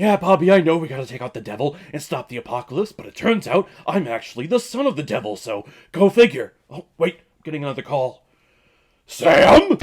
Yeah, Bobby, I know we gotta take out the devil and stop the apocalypse, but it turns out I'm actually the son of the devil, so go figure. Oh, wait, I'm getting another call. Sam?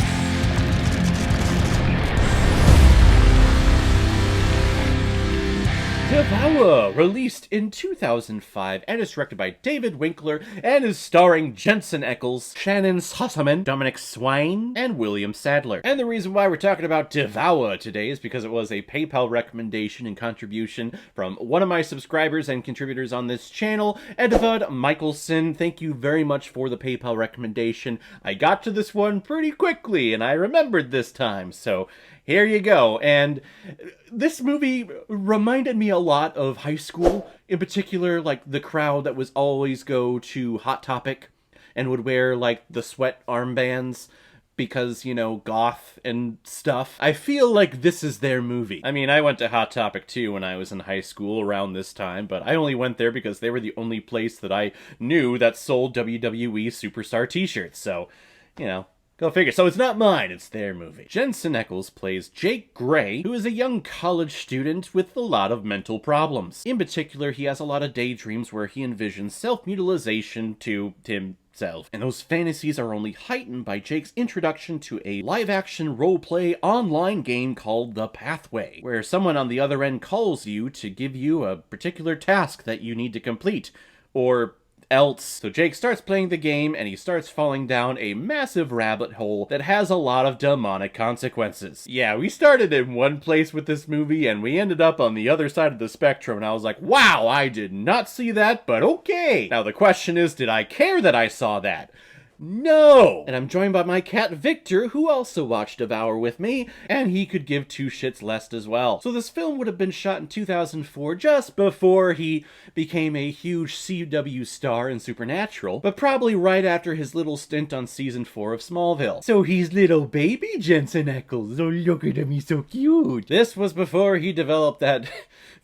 Devour, released in 2005 and is directed by David Winkler and is starring Jensen Ackles, Shannon Sossaman, Dominic Swain, and William Sadler. And the reason why we're talking about Devour today is because it was a PayPal recommendation and contribution from one of my subscribers and contributors on this channel, Edvard Michelson. Thank you very much for the PayPal recommendation. I got to this one pretty quickly and I remembered this time, so here you go. And this movie reminded me a lot of high school, in particular, like the crowd that was always go to Hot Topic and would wear like the sweat armbands because, you know, goth and stuff. I feel like this is their movie. I mean, I went to Hot Topic too when I was in high school around this time, but I only went there because they were the only place that I knew that sold WWE Superstar t-shirts, so, you know, go figure. So it's not mine, it's their movie. Jensen Ackles plays Jake Gray, who is a young college student with a lot of mental problems. In particular, he has a lot of daydreams where he envisions self-mutilation to himself. And those fantasies are only heightened by Jake's introduction to a live-action role-play online game called The Pathway, where someone on the other end calls you to give you a particular task that you need to complete, or else. So Jake starts playing the game and he starts falling down a massive rabbit hole that has a lot of demonic consequences. Yeah, we started in one place with this movie and we ended up on the other side of the spectrum, and I was like, wow, I did not see that, but okay. Now the question is, did I care that I saw that? No! And I'm joined by my cat Victor, who also watched Devour with me, and he could give two shits less as well. So this film would have been shot in 2004, just before he became a huge CW star in Supernatural, but probably right after his little stint on season 4 of Smallville. So he's little baby Jensen Ackles. Oh, look at him, he's so cute. This was before he developed that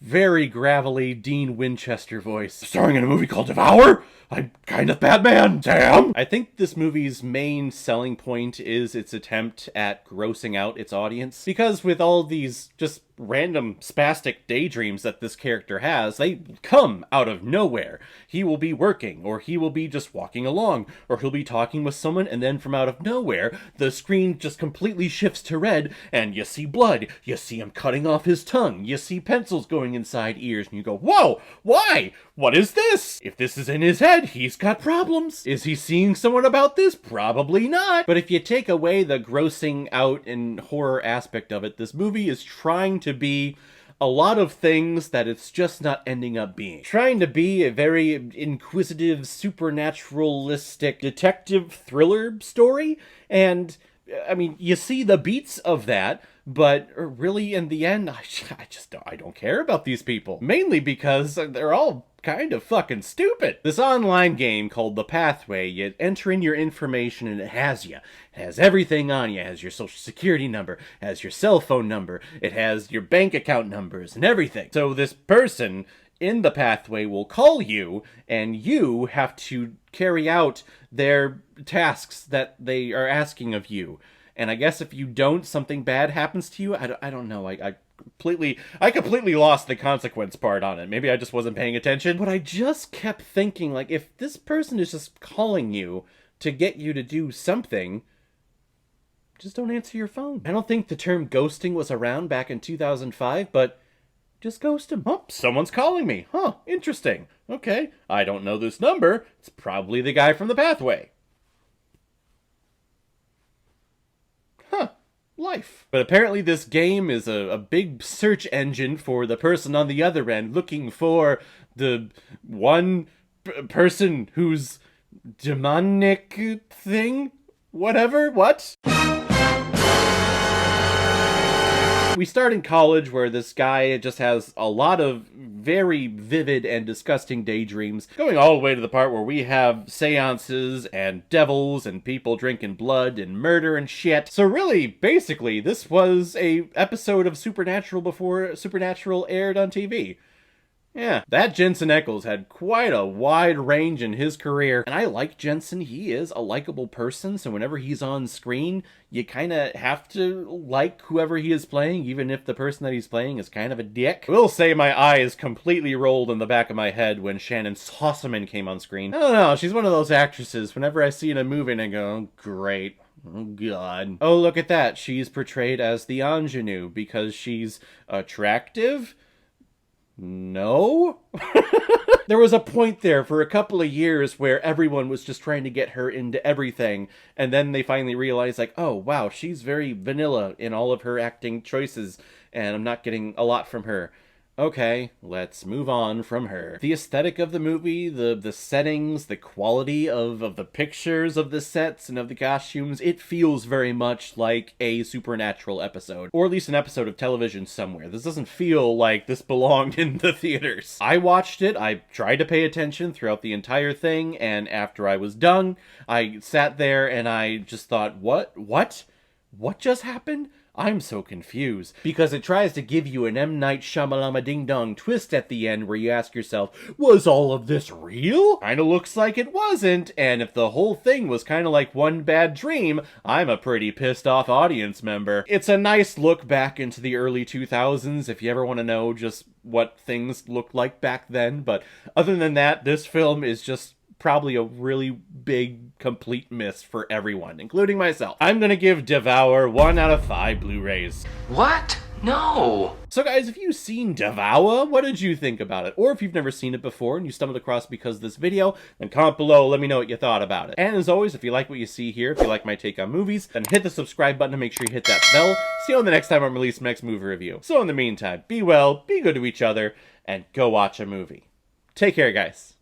very gravelly Dean Winchester voice. Starring in a movie called Devour? I'm kind of Batman, Sam! I think this movie's main selling point is its attempt at grossing out its audience. Because with all these just random spastic daydreams that this character has, they come out of nowhere. He will be working, or he will be just walking along, or he'll be talking with someone, and then from out of nowhere, the screen just completely shifts to red, and you see blood, you see him cutting off his tongue, you see pencils going inside ears, and you go, whoa, why? What is this? If this is in his head, he's got problems. Is he seeing someone about this? Probably not. But if you take away the grossing out and horror aspect of it, this movie is trying to be a lot of things that it's just not ending up being. Trying to be a very inquisitive, supernaturalistic detective thriller story, and I mean, you see the beats of that, but really in the end, I don't care about these people. Mainly because they're all kind of fucking stupid. This online game called The Pathway, you enter in your information and it has you. It has everything on you. It has your social security number, it has your cell phone number, it has your bank account numbers and everything. So this person in The Pathway will call you and you have to carry out their tasks that they are asking of you. And I guess if you don't, something bad happens to you. I don't know. I completely lost the consequence part on it. Maybe I just wasn't paying attention. But I just kept thinking, like, if this person is just calling you to get you to do something, just don't answer your phone. I don't think the term ghosting was around back in 2005, but just ghost him. Oh, someone's calling me. Huh, interesting. Okay, I don't know this number. It's probably the guy from The Pathway. Life. But apparently this game is a big search engine for the person on the other end looking for the one person who's demonic thing? Whatever? What? We start in college where this guy just has a lot of very vivid and disgusting daydreams, going all the way to the part where we have seances and devils and people drinking blood and murder and shit. So really, basically, this was a episode of Supernatural before Supernatural aired on TV. Yeah, that Jensen Ackles had quite a wide range in his career, and I like Jensen. He is a likable person, so whenever he's on screen, you kind of have to like whoever he is playing, even if the person that he's playing is kind of a dick. I will say my eyes completely rolled in the back of my head when Shannon Sossaman came on screen. I don't know, she's one of those actresses, whenever I see in a movie and I go, oh, great. Oh, God. Oh, look at that. She's portrayed as the ingenue because she's attractive? No? There was a point there for a couple of years where everyone was just trying to get her into everything, and then they finally realized, like, oh, wow, she's very vanilla in all of her acting choices, and I'm not getting a lot from her. Okay, let's move on from her. The aesthetic of the movie, the settings, the quality of the pictures of the sets and of the costumes, it feels very much like a Supernatural episode. Or at least an episode of television somewhere. This doesn't feel like this belonged in the theaters. I watched it, I tried to pay attention throughout the entire thing, and after I was done, I sat there and I just thought, what? What just happened? I'm so confused, because it tries to give you an M. Night Shyamalama ding-dong twist at the end where you ask yourself, was all of this real? Kinda looks like it wasn't, and if the whole thing was kinda like one bad dream, I'm a pretty pissed off audience member. It's a nice look back into the early 2000s if you ever want to know just what things looked like back then, but other than that, this film is just probably a really big, complete miss for everyone, including myself. I'm gonna give Devour 1 out of 5 Blu-rays. What? No! So guys, if you've seen Devour, what did you think about it? Or if you've never seen it before and you stumbled across it because of this video, then comment below, let me know what you thought about it. And as always, if you like what you see here, if you like my take on movies, then hit the subscribe button to make sure you hit that bell. See you on the next time I release my next movie review. So in the meantime, be well, be good to each other, and go watch a movie. Take care, guys.